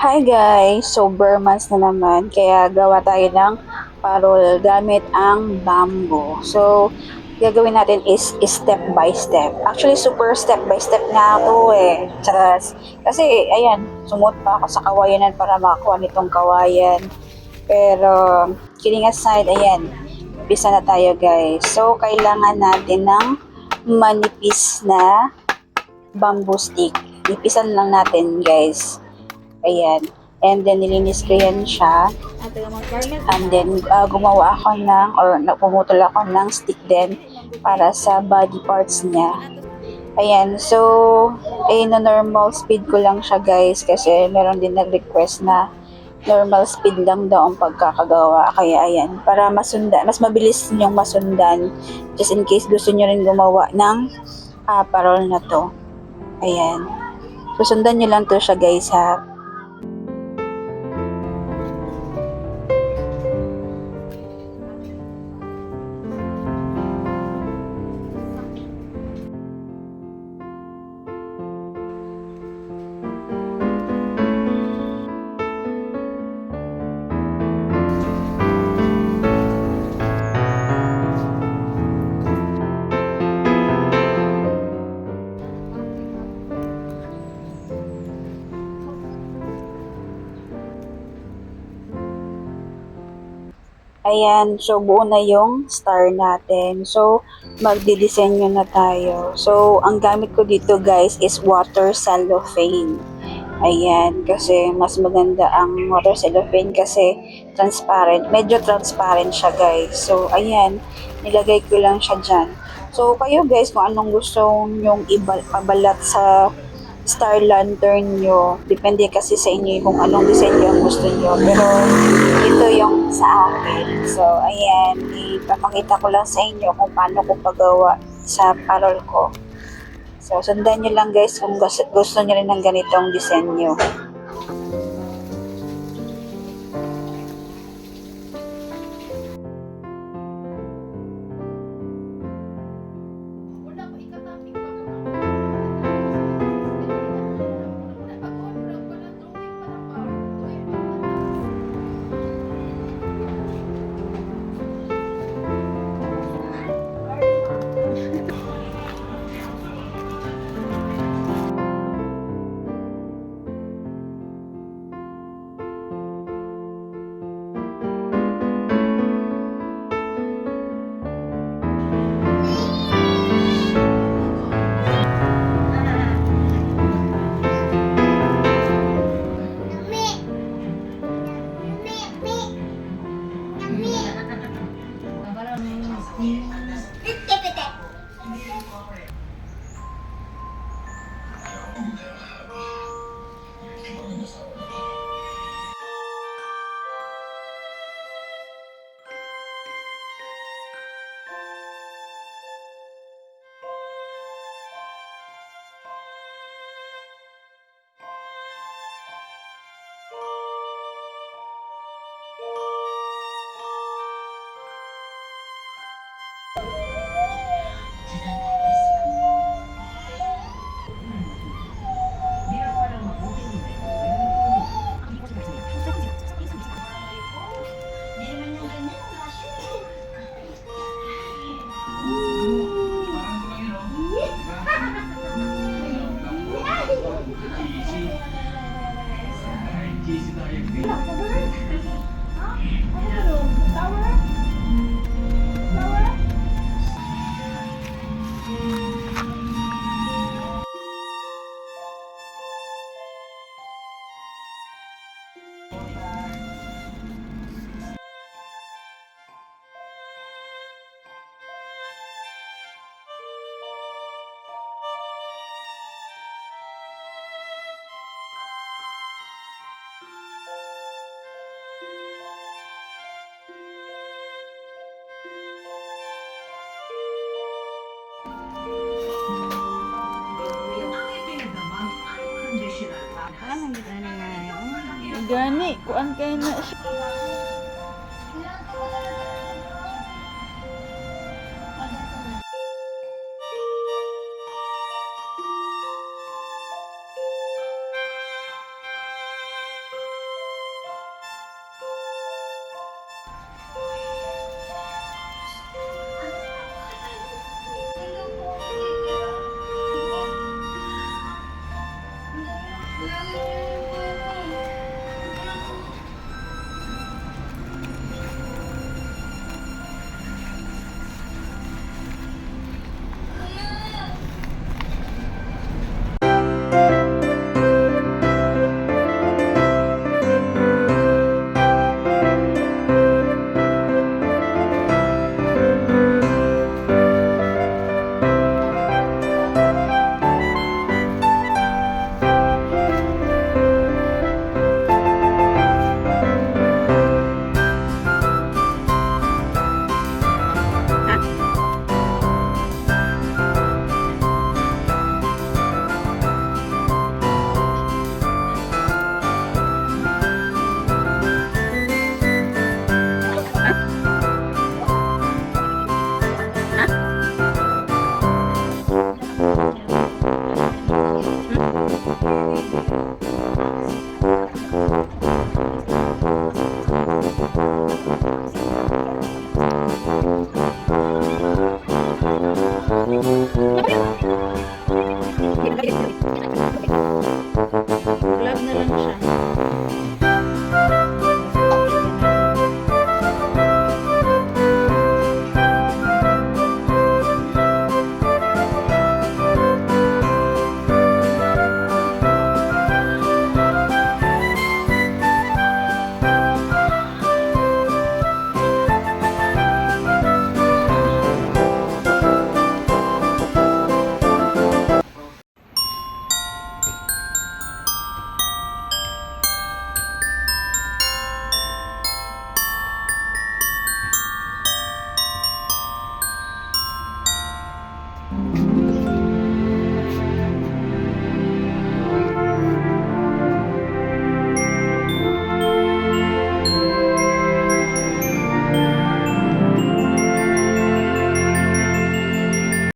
Hi guys! So, Burmans na naman. Kaya gawa tayo ng parol gamit ang bamboo. So, gagawin natin is step by step. Actually, super step by step nga ako eh. Charas. Kasi, ayan, sumot pa ako sa kawayanan para makakuha nitong kawayan. Pero, kidding aside, ayan, umpisa na tayo guys. So, kailangan natin ng manipis na bamboo stick. Nipisan lang natin guys. Ayan. And then, nilinis ko yan siya. And then, gumawa ako pumutol ako ng stick din para sa body parts niya. Ayan. So, na normal speed ko lang siya guys kasi meron din nag-request na normal speed lang daw ang pagkakagawa. Kaya ayan, para mas mabilis niyong masundan just in case gusto niyo rin gumawa ng parol na to. Ayan. Susundan niyo lang to siya guys ha. Ayan, so buo na yung star natin. So, magdidisenyo na tayo. So, ang gamit ko dito guys is water cellophane. Ayan, kasi mas maganda ang water cellophane kasi transparent. Medyo transparent siya guys. So, ayan, nilagay ko lang siya dyan. So, kayo guys, kung anong gusto nyong ibalat sa star lantern nyo. Depende kasi sa inyo kung anong disenyo ang gusto nyo. Pero ito yung sa akin. So, ayan. Ipapakita ko lang sa inyo kung paano ko pagawa sa parol ko. So, sundan nyo lang guys kung gusto nyo rin ng ganitong disenyo. Gani, kuan kay na siya. Vlog na lang siya.